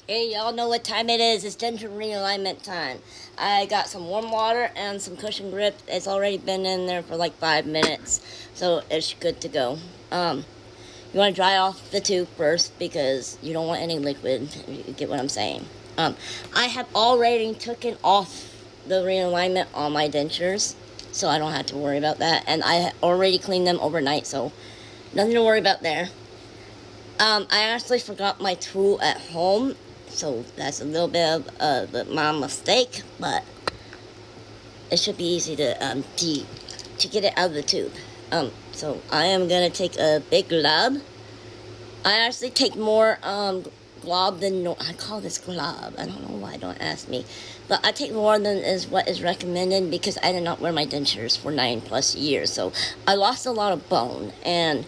Hey, y'all know what time it is. It's denture realignment time. I got some warm water and some cushion grip. It's already been in there for like 5 minutes, so it's good to go. You want to dry off the tube first because you don't want any liquid. You get what I'm saying. I have already taken off the realignment on my dentures, so I don't have to worry about that. And I already cleaned them overnight, so nothing to worry about there. I actually forgot my tool at home, so that's a little bit of my mistake, but it should be easy to get it out of the tube. So I am gonna take a big glob. I actually take more glob than I call this glob. I don't know why. Don't ask me, but I take more than is what is recommended because I did not wear my dentures for 9+ years, so I lost a lot of bone and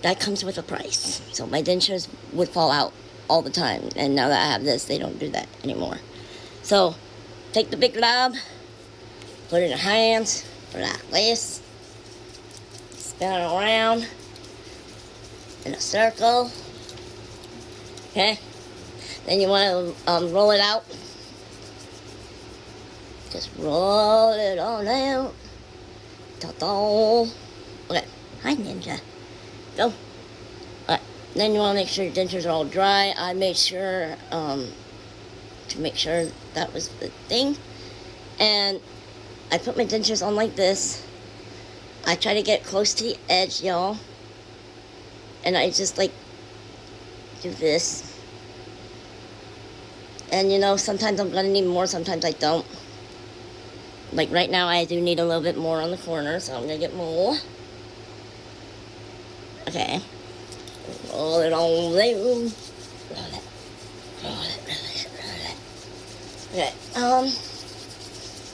that comes with a price. So my dentures would fall out all the time, and now that I have this, they don't do that anymore. So take the big glob, put it in your hands, put it like this, spin it around in a circle. Okay, then you want to roll it out. Just roll it on out. Ta-da. Okay, hi Ninja. Go. Alright, then you want to make sure your dentures are all dry. I made sure to make sure that was the thing. And I put my dentures on like this. I try to get close to the edge, y'all. And I just like do this. And you know, sometimes I'm going to need more, sometimes I don't. Like right now I do need a little bit more on the corner, so I'm going to get more. Okay. Roll it on there. Roll it. Roll it, roll it, roll it. Okay,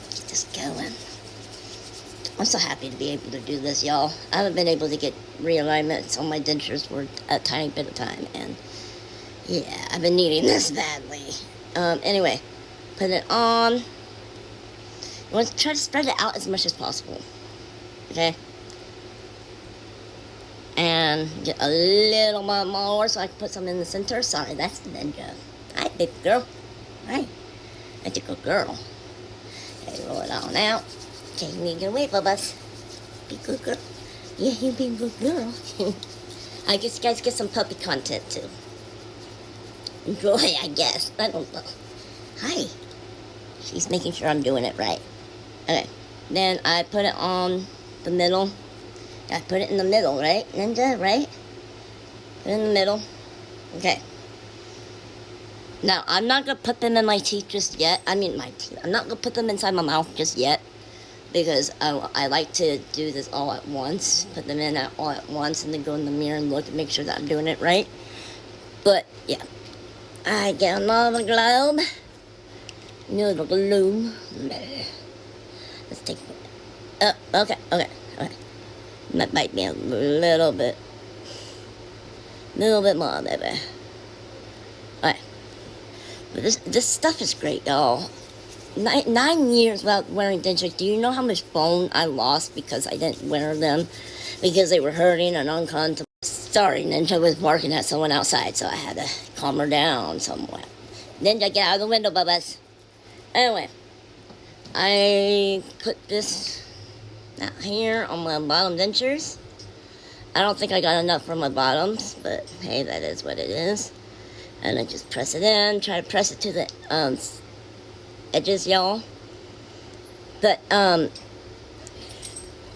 get this going. I'm so happy to be able to do this, y'all. I haven't been able to get realignments on my dentures for a tiny bit of time, and yeah, I've been needing this badly. Anyway, put it on. You want to try to spread it out as much as possible. Okay? And get a little bit more so I can put some in the center. Sorry, that's the ninja. Hi, big girl. Hi. That's a good girl. Okay, roll it on out. Okay, you need to get away, Bubba's. Be good girl. Yeah, you be a good girl. I guess you guys get some puppy content too. Enjoy, I guess. I don't know. Hi. She's making sure I'm doing it right. Okay. Then I put it on the middle. I put it in the middle, right, Ninja, right? Put it in the middle. Okay. Now, I'm not going to put them in my teeth just yet. I mean, my teeth. I'm not going to put them inside my mouth just yet. Because I like to do this all at once. Put them in all at once and then go in the mirror and look and make sure that I'm doing it right. But, yeah. I get another globe. Another globe. Let's take it. Okay. That might be a little bit more, baby. Alright. But this stuff is great, y'all. 9 years without wearing dentures. Do you know how much bone I lost because I didn't wear them? Because they were hurting and uncomfortable. Sorry, Ninja was barking at someone outside, so I had to calm her down somewhat. Ninja, get out of the window, Bubbas. Anyway, I put this out here on my bottom dentures. I don't think I got enough for my bottoms, but hey, that is what it is. And I just press it in, try to press it to the edges, y'all. But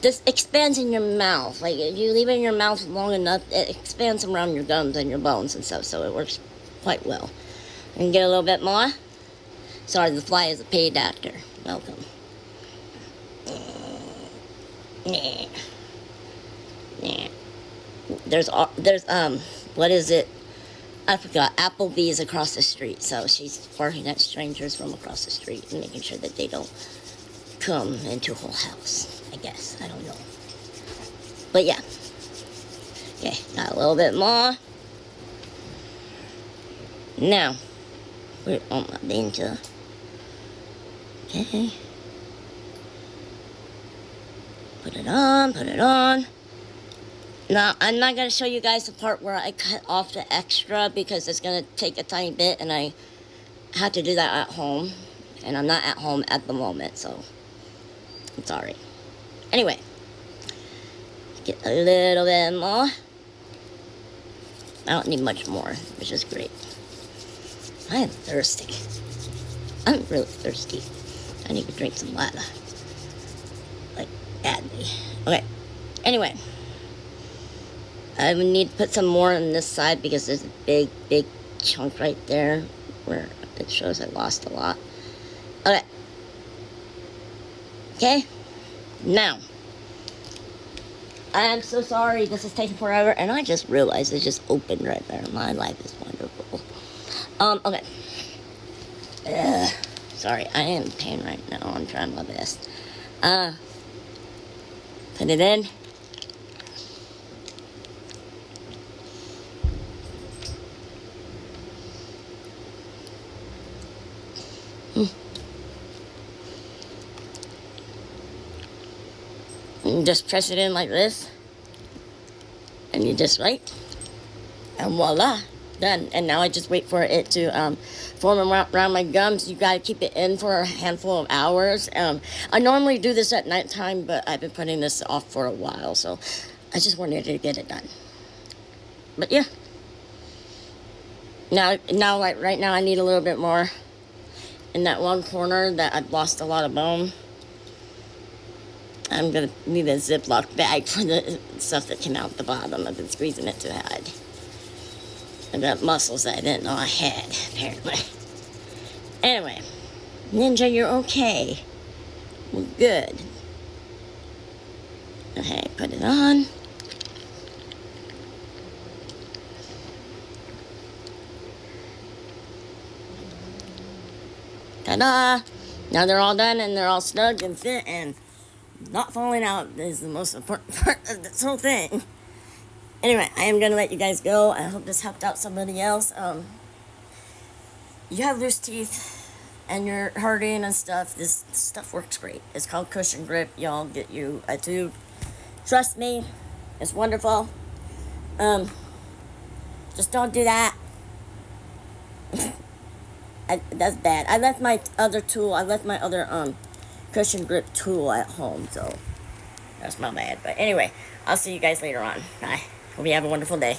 this expands in your mouth. Like if you leave it in your mouth long enough, it expands around your gums and your bones and stuff, so it works quite well. And get a little bit more. Sorry, the fly is a paid actor. Welcome. Yeah. There's what is it? I forgot. Applebee's across the street, so she's barking at strangers from across the street and making sure that they don't come into her house. I guess I don't know, but yeah. Okay, got a little bit more. Now we're on my denture. Okay. Put it on. Now, I'm not going to show you guys the part where I cut off the extra because it's going to take a tiny bit and I have to do that at home. And I'm not at home at the moment, so I'm sorry. Anyway, get a little bit more. I don't need much more, which is great. I am thirsty. I'm really thirsty. I need to drink some water. Like, badly. Okay, anyway. I would need to put some more on this side because there's a big, big chunk right there where it shows I lost a lot. Okay. Okay. Now. I am so sorry this is taking forever, and I just realized it just opened right there. My life is wonderful. Okay. Sorry, I am in pain right now. I'm trying my best. Put it in. And just press it in like this. And you just write. And voila. Done. And now I just wait for it to form around my gums. You gotta keep it in for a handful of hours. I normally do this at nighttime, but I've been putting this off for a while, so I just wanted to get it done. But yeah. Now, like right now, I need a little bit more in that one corner that I've lost a lot of bone. I'm gonna need a Ziploc bag for the stuff that came out the bottom. I've been squeezing it too hard. I got muscles that I didn't know I had, apparently. Anyway, Ninja, you're okay. We're good. Okay, put it on. Ta-da! Now they're all done and they're all snug and fit and not falling out is the most important part of this whole thing. Anyway, I am going to let you guys go. I hope this helped out somebody else. You have loose teeth and you're hurting and stuff. This stuff works great. It's called Cushion Grip. Y'all get you a tube. Trust me, it's wonderful. Just don't do that. That's bad. I left my other Cushion Grip tool at home, so that's my bad. But anyway, I'll see you guys later on. Bye. Hope you have a wonderful day.